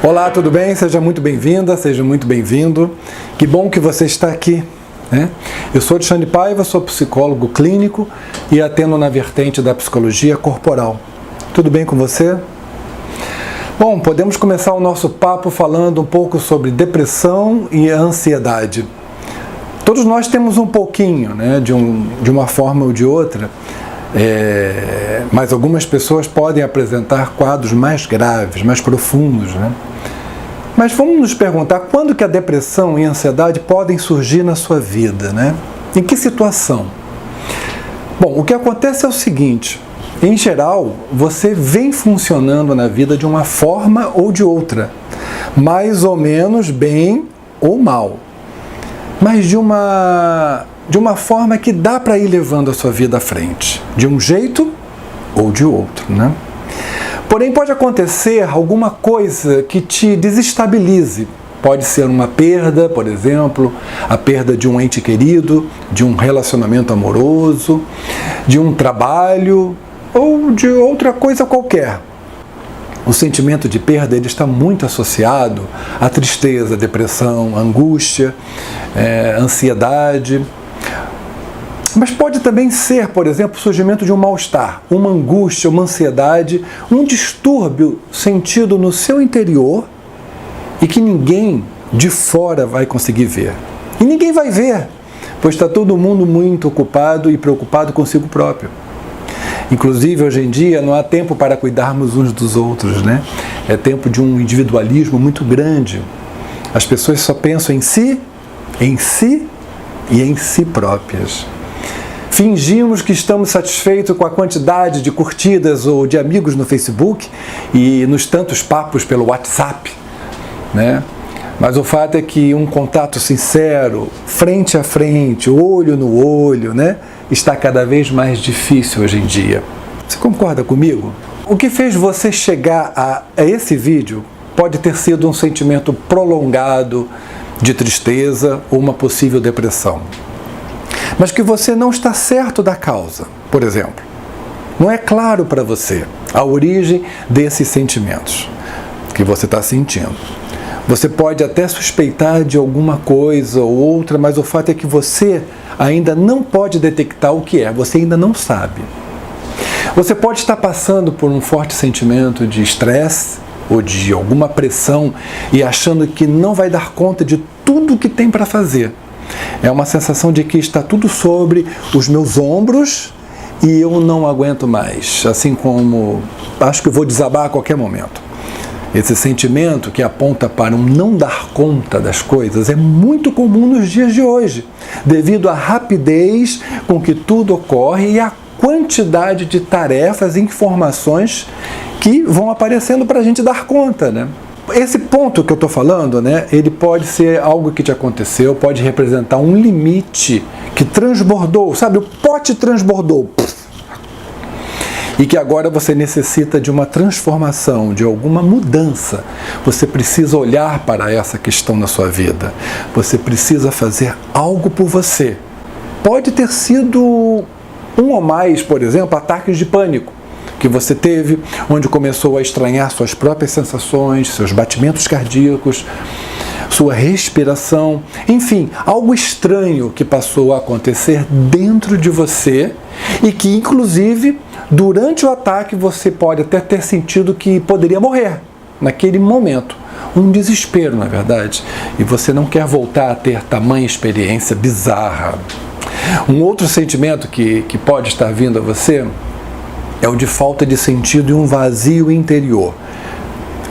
Olá, tudo bem? Seja muito bem-vinda, seja muito bem-vindo. Que bom que você está aqui, né? Eu sou Alexandre Paiva, sou psicólogo clínico e atendo na vertente da psicologia corporal. Tudo bem com você? Bom, podemos começar o nosso papo falando um pouco sobre depressão e ansiedade. Todos nós temos um pouquinho, né, de uma forma ou de outra, mas algumas pessoas podem apresentar quadros mais graves, mais profundos, né? Mas vamos nos perguntar quando que a depressão e a ansiedade podem surgir na sua vida, né? Em que situação? Bom, o que acontece é o seguinte: em geral, você vem funcionando na vida de uma forma ou de outra, mais ou menos bem ou mal, mas de uma forma que dá para ir levando a sua vida à frente, de um jeito ou de outro, né? Porém, pode acontecer alguma coisa que te desestabilize. Pode ser uma perda, por exemplo, a perda de um ente querido, de um relacionamento amoroso, de um trabalho ou de outra coisa qualquer. O sentimento de perda ele está muito associado à tristeza, depressão, angústia, ansiedade. Mas pode também ser, por exemplo, o surgimento de um mal-estar, uma angústia, uma ansiedade, um distúrbio sentido no seu interior e que ninguém de fora vai conseguir ver. E ninguém vai ver, pois está todo mundo muito ocupado e preocupado consigo próprio. Inclusive, hoje em dia, não há tempo para cuidarmos uns dos outros, né? É tempo de um individualismo muito grande. As pessoas só pensam em si e em si próprias. Fingimos que estamos satisfeitos com a quantidade de curtidas ou de amigos no Facebook e nos tantos papos pelo WhatsApp, né? Mas o fato é que um contato sincero, frente a frente, olho no olho, né, está cada vez mais difícil hoje em dia. Você concorda comigo? O que fez você chegar a esse vídeo pode ter sido um sentimento prolongado de tristeza ou uma possível depressão, mas que você não está certo da causa, por exemplo. Não é claro para você a origem desses sentimentos que você está sentindo. Você pode até suspeitar de alguma coisa ou outra, mas o fato é que você ainda não pode detectar o que é, você ainda não sabe. Você pode estar passando por um forte sentimento de estresse ou de alguma pressão e achando que não vai dar conta de tudo o que tem para fazer. É uma sensação de que está tudo sobre os meus ombros e eu não aguento mais, assim como acho que vou desabar a qualquer momento. Esse sentimento que aponta para um não dar conta das coisas é muito comum nos dias de hoje, devido à rapidez com que tudo ocorre e à quantidade de tarefas e informações que vão aparecendo para a gente dar conta, né? Esse ponto que eu estou falando, né, ele pode ser algo que te aconteceu, pode representar um limite que transbordou, sabe? O pote transbordou. E que agora você necessita de uma transformação, de alguma mudança. Você precisa olhar para essa questão na sua vida. Você precisa fazer algo por você. Pode ter sido um ou mais, por exemplo, ataques de pânico que você teve, onde começou a estranhar suas próprias sensações, seus batimentos cardíacos, sua respiração, enfim, algo estranho que passou a acontecer dentro de você e que, inclusive, durante o ataque você pode até ter sentido que poderia morrer naquele momento. Um desespero, na verdade, e você não quer voltar a ter tamanha experiência bizarra. Um outro sentimento que pode estar vindo a você é o de falta de sentido e um vazio interior.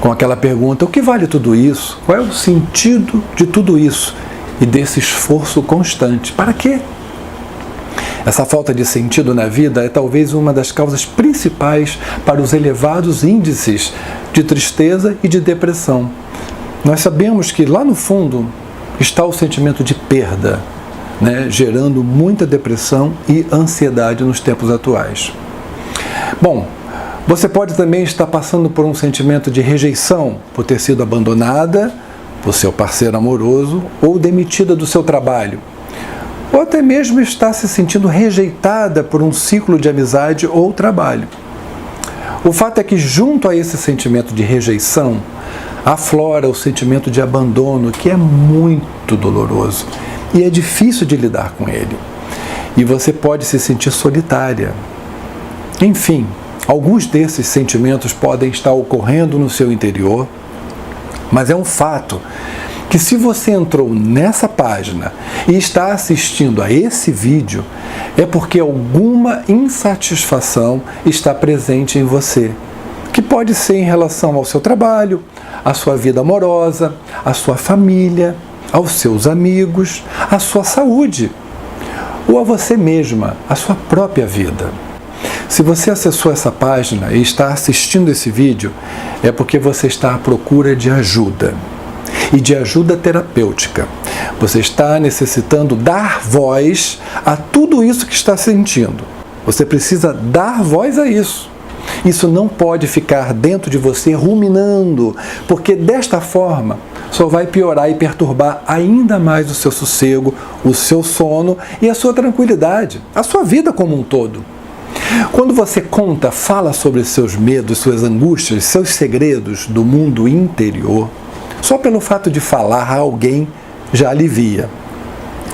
Com aquela pergunta, o que vale tudo isso? Qual é o sentido de tudo isso? E desse esforço constante? Para quê? Essa falta de sentido na vida é talvez uma das causas principais para os elevados índices de tristeza e de depressão. Nós sabemos que lá no fundo está o sentimento de perda, né, gerando muita depressão e ansiedade nos tempos atuais. Bom, você pode também estar passando por um sentimento de rejeição por ter sido abandonada por seu parceiro amoroso ou demitida do seu trabalho. Ou até mesmo estar se sentindo rejeitada por um ciclo de amizade ou trabalho. O fato é que, junto a esse sentimento de rejeição, aflora o sentimento de abandono, que é muito doloroso e é difícil de lidar com ele. E você pode se sentir solitária. Enfim, alguns desses sentimentos podem estar ocorrendo no seu interior, mas é um fato que se você entrou nessa página e está assistindo a esse vídeo, é porque alguma insatisfação está presente em você, que pode ser em relação ao seu trabalho, à sua vida amorosa, à sua família, aos seus amigos, à sua saúde, ou a você mesma, à sua própria vida. Se você acessou essa página e está assistindo esse vídeo, é porque você está à procura de ajuda. E de ajuda terapêutica. Você está necessitando dar voz a tudo isso que está sentindo. Você precisa dar voz a isso. Isso não pode ficar dentro de você ruminando, porque desta forma só vai piorar e perturbar ainda mais o seu sossego, o seu sono e a sua tranquilidade, a sua vida como um todo. Quando você fala sobre seus medos, suas angústias, seus segredos do mundo interior, só pelo fato de falar a alguém já alivia.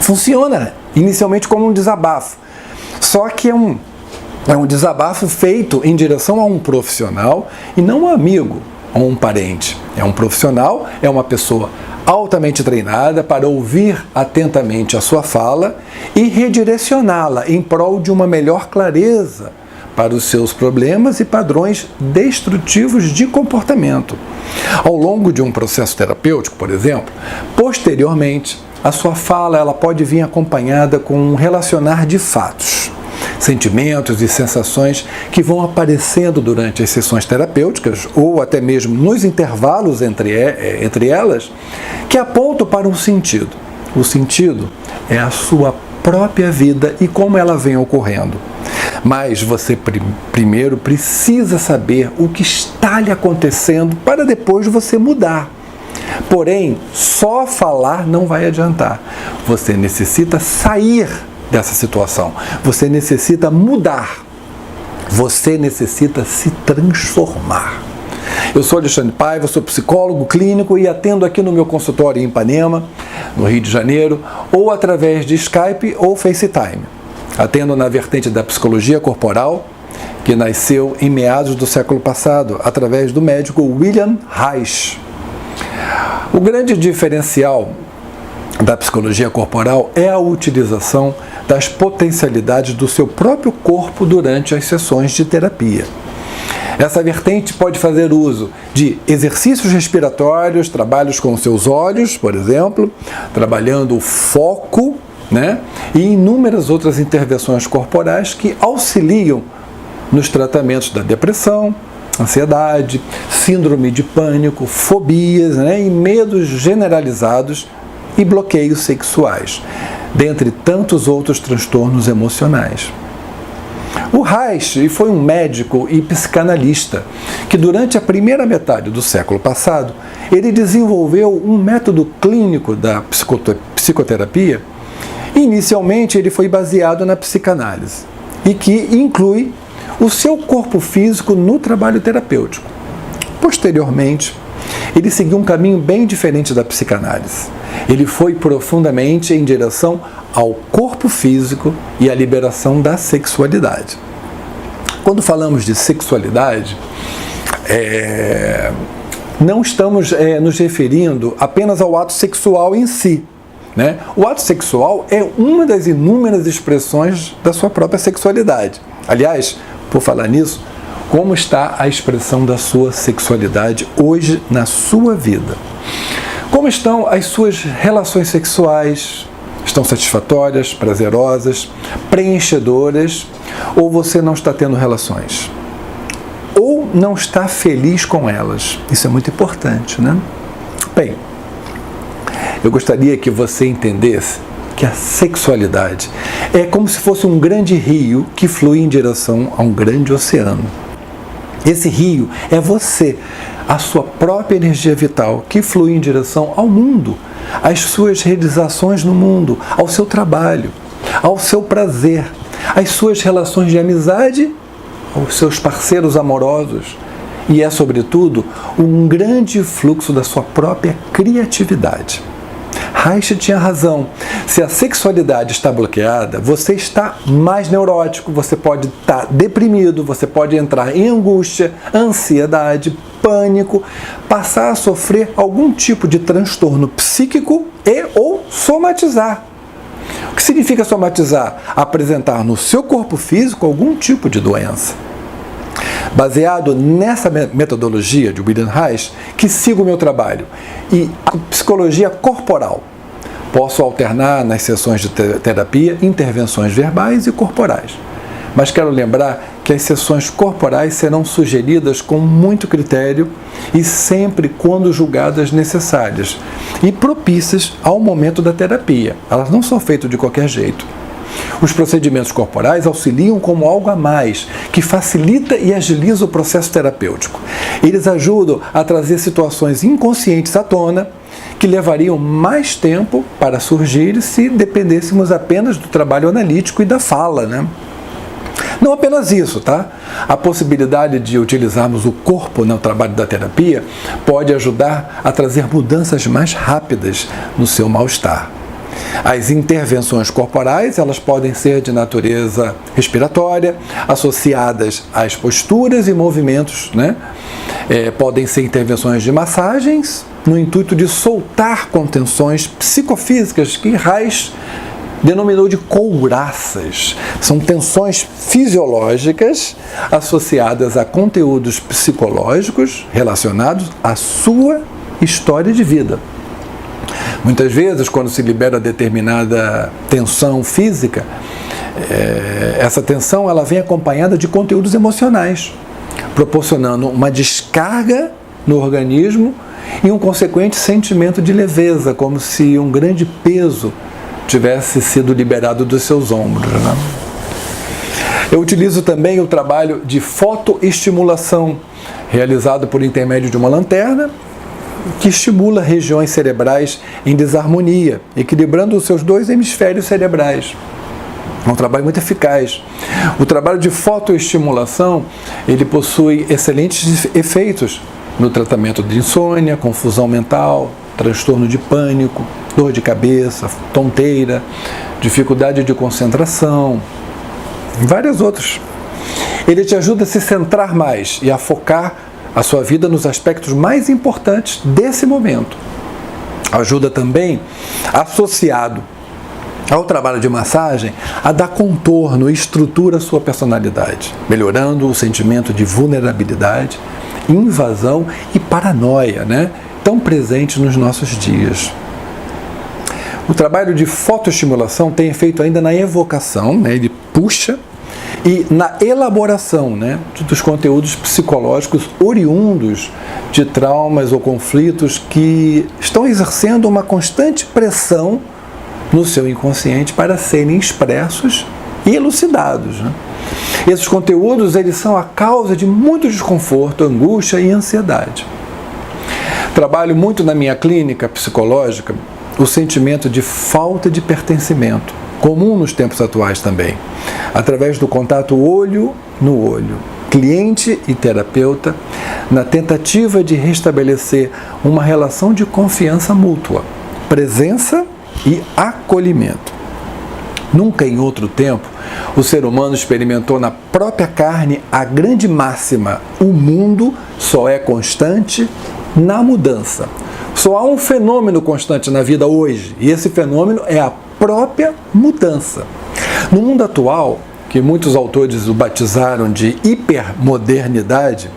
Funciona inicialmente como um desabafo, só que é um desabafo feito em direção a um profissional e não um amigo ou um parente. É um profissional, é uma pessoa altamente treinada para ouvir atentamente a sua fala e redirecioná-la em prol de uma melhor clareza para os seus problemas e padrões destrutivos de comportamento. Ao longo de um processo terapêutico, por exemplo, posteriormente, a sua fala ela pode vir acompanhada com um relacionar de fatos, sentimentos e sensações que vão aparecendo durante as sessões terapêuticas ou até mesmo nos intervalos entre elas, que apontam para um sentido. O sentido é a sua própria vida e como ela vem ocorrendo. Mas você primeiro precisa saber o que está lhe acontecendo para depois você mudar. Porém, só falar não vai adiantar. Você necessita sair dessa situação. Você necessita mudar. Você necessita se transformar. Eu sou Alexandre Paiva, sou psicólogo clínico e atendo aqui no meu consultório em Ipanema, no Rio de Janeiro, ou através de Skype ou FaceTime. Atendo na vertente da psicologia corporal, que nasceu em meados do século passado, através do médico William Reich. O grande diferencial da psicologia corporal é a utilização das potencialidades do seu próprio corpo durante as sessões de terapia. Essa vertente pode fazer uso de exercícios respiratórios, trabalhos com seus olhos, por exemplo, trabalhando o foco, e inúmeras outras intervenções corporais que auxiliam nos tratamentos da depressão, ansiedade, síndrome de pânico, fobias e medos generalizados e bloqueios sexuais, dentre tantos outros transtornos emocionais. O Reich foi um médico e psicanalista que durante a primeira metade do século passado ele desenvolveu um método clínico da psicoterapia. Inicialmente ele foi baseado na psicanálise e que inclui o seu corpo físico no trabalho terapêutico. Posteriormente, ele seguiu um caminho bem diferente da psicanálise. Ele foi profundamente em direção ao corpo físico e à liberação da sexualidade. Quando falamos de sexualidade, não estamos nos referindo apenas ao ato sexual em si. O ato sexual é uma das inúmeras expressões da sua própria sexualidade. Aliás, por falar nisso, como está a expressão da sua sexualidade hoje na sua vida? Como estão as suas relações sexuais? Estão satisfatórias, prazerosas, preenchedoras? Ou você não está tendo relações? Ou não está feliz com elas? Isso é muito importante, Bem, eu gostaria que você entendesse que a sexualidade é como se fosse um grande rio que flui em direção a um grande oceano. Esse rio é você, a sua própria energia vital que flui em direção ao mundo, às suas realizações no mundo, ao seu trabalho, ao seu prazer, às suas relações de amizade, aos seus parceiros amorosos e é, sobretudo, um grande fluxo da sua própria criatividade. Reich tinha razão. Se a sexualidade está bloqueada, você está mais neurótico, você pode estar deprimido, você pode entrar em angústia, ansiedade, pânico, passar a sofrer algum tipo de transtorno psíquico e ou somatizar. O que significa somatizar? Apresentar no seu corpo físico algum tipo de doença. Baseado nessa metodologia de Wilhelm Reich, que sigo o meu trabalho, e a psicologia corporal. Posso alternar nas sessões de terapia intervenções verbais e corporais. Mas quero lembrar que as sessões corporais serão sugeridas com muito critério e sempre quando julgadas necessárias e propícias ao momento da terapia. Elas não são feitas de qualquer jeito. Os procedimentos corporais auxiliam como algo a mais, que facilita e agiliza o processo terapêutico. Eles ajudam a trazer situações inconscientes à tona, que levariam mais tempo para surgir se dependêssemos apenas do trabalho analítico e da fala, né? Não apenas isso, tá? A possibilidade de utilizarmos o corpo no trabalho da terapia pode ajudar a trazer mudanças mais rápidas no seu mal-estar. As intervenções corporais, elas podem ser de natureza respiratória, associadas às posturas e movimentos, né? Podem ser intervenções de massagens, no intuito de soltar contenções psicofísicas que Reich denominou de couraças. São tensões fisiológicas associadas a conteúdos psicológicos relacionados à sua história de vida. Muitas vezes, quando se libera determinada tensão física, essa tensão ela vem acompanhada de conteúdos emocionais, proporcionando uma descarga no organismo e um consequente sentimento de leveza, como se um grande peso tivesse sido liberado dos seus ombros, né? Eu utilizo também o trabalho de fotoestimulação, realizado por intermédio de uma lanterna, que estimula regiões cerebrais em desarmonia, equilibrando os seus dois hemisférios cerebrais. É um trabalho muito eficaz. O trabalho de fotoestimulação, ele possui excelentes efeitos no tratamento de insônia, confusão mental, transtorno de pânico, dor de cabeça, tonteira, dificuldade de concentração, e vários outros. Ele te ajuda a se centrar mais e a focar a sua vida nos aspectos mais importantes desse momento. Ajuda também, associado ao trabalho de massagem, a dar contorno e estrutura à sua personalidade, melhorando o sentimento de vulnerabilidade, invasão e paranoia, né? Tão presente nos nossos dias. O trabalho de fotoestimulação tem efeito ainda na evocação, né? Ele puxa, e na elaboração, né? Dos conteúdos psicológicos oriundos de traumas ou conflitos que estão exercendo uma constante pressão no seu inconsciente para serem expressos e elucidados, né? Esses conteúdos, eles são a causa de muito desconforto, angústia e ansiedade. Trabalho muito na minha clínica psicológica o sentimento de falta de pertencimento, comum nos tempos atuais também, através do contato olho no olho, cliente e terapeuta, na tentativa de restabelecer uma relação de confiança mútua, presença e acolhimento. Nunca em outro tempo o ser humano experimentou na própria carne a grande máxima: o mundo só é constante na mudança. Só há um fenômeno constante na vida hoje, e esse fenômeno é a própria mudança. No mundo atual, que muitos autores o batizaram de hipermodernidade,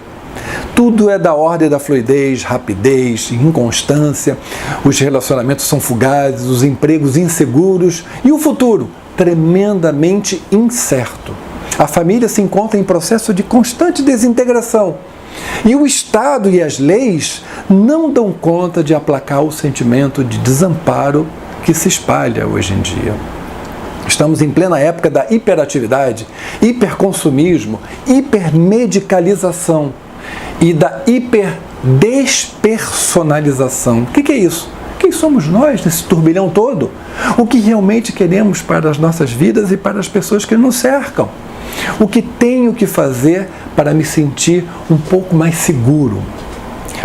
tudo é da ordem da fluidez, rapidez, inconstância, os relacionamentos são fugazes, os empregos inseguros e o futuro tremendamente incerto. A família se encontra em processo de constante desintegração e o Estado e as leis não dão conta de aplacar o sentimento de desamparo que se espalha hoje em dia. Estamos em plena época da hiperatividade, hiperconsumismo, hipermedicalização e da hiperdespersonalização. O que é isso? Quem somos nós nesse turbilhão todo? O que realmente queremos para as nossas vidas e para as pessoas que nos cercam? O que tenho que fazer para me sentir um pouco mais seguro.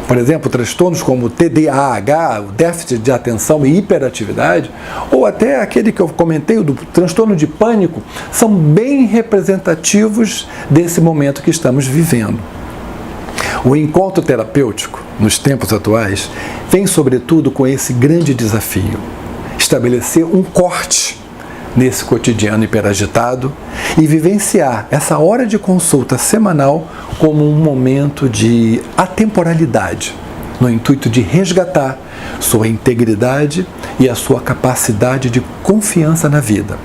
Por exemplo, transtornos como TDAH, o déficit de atenção e hiperatividade, ou até aquele que eu comentei, o do transtorno de pânico, são bem representativos desse momento que estamos vivendo. O encontro terapêutico, nos tempos atuais, vem sobretudo com esse grande desafio: estabelecer um corte nesse cotidiano hiperagitado e vivenciar essa hora de consulta semanal como um momento de atemporalidade, no intuito de resgatar sua integridade e a sua capacidade de confiança na vida.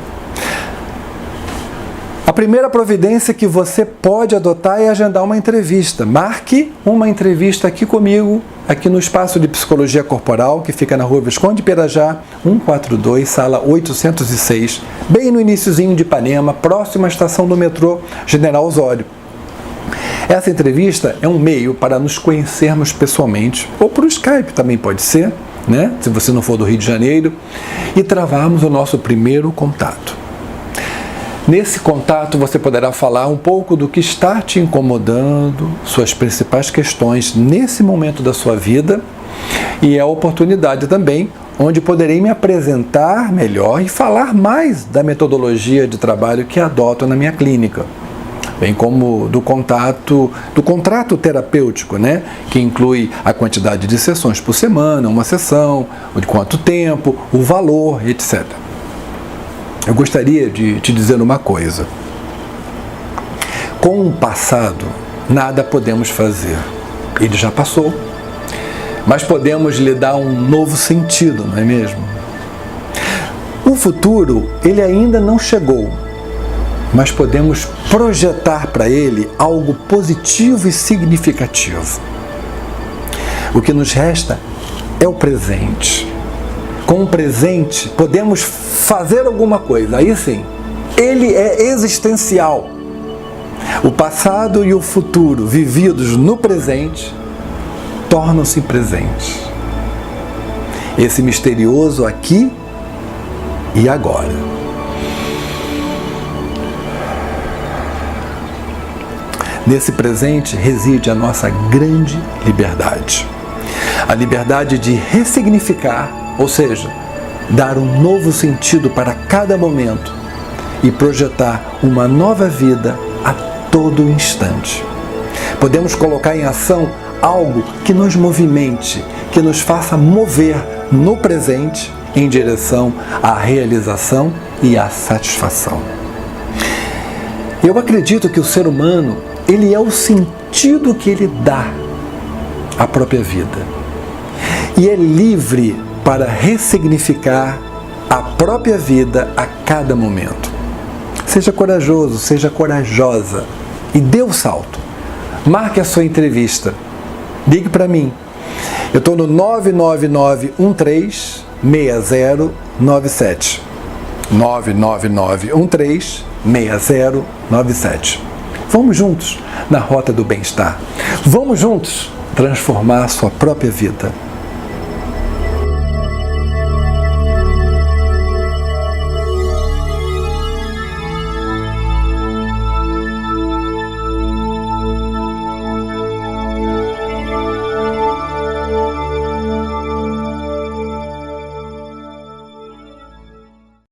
A primeira providência que você pode adotar é agendar uma entrevista. Marque uma entrevista aqui comigo, aqui no Espaço de Psicologia Corporal, que fica na Rua Visconde Pirajá, 142, sala 806, bem no iniciozinho de Ipanema, próximo à estação do metrô General Osório. Essa entrevista é um meio para nos conhecermos pessoalmente, ou por Skype também pode ser, né? Se você não for do Rio de Janeiro, e travarmos o nosso primeiro contato. Nesse contato você poderá falar um pouco do que está te incomodando, suas principais questões nesse momento da sua vida, e é a oportunidade também onde poderei me apresentar melhor e falar mais da metodologia de trabalho que adoto na minha clínica, bem como do contrato terapêutico, né? Que inclui a quantidade de sessões por semana, uma sessão, de quanto tempo, o valor, etc. Eu gostaria de te dizer uma coisa. Com o passado, nada podemos fazer. Ele já passou. Mas podemos lhe dar um novo sentido, não é mesmo? O futuro, ele ainda não chegou. Mas podemos projetar para ele algo positivo e significativo. O que nos resta é o presente. Com o presente, podemos fazer alguma coisa. Aí sim, ele é existencial. O passado e o futuro, vividos no presente, tornam-se presentes. Esse misterioso aqui e agora. Nesse presente reside a nossa grande liberdade. A liberdade de ressignificar, ou seja, dar um novo sentido para cada momento e projetar uma nova vida a todo instante. Podemos colocar em ação algo que nos movimente, que nos faça mover no presente em direção à realização e à satisfação. Eu acredito que o ser humano, ele é o sentido que ele dá à própria vida. E é livre para ressignificar a própria vida a cada momento. Seja corajoso, seja corajosa e dê o salto. Marque a sua entrevista. Ligue para mim. Eu estou no 999136097. 999136097. Vamos juntos na rota do bem-estar. Vamos juntos transformar a sua própria vida.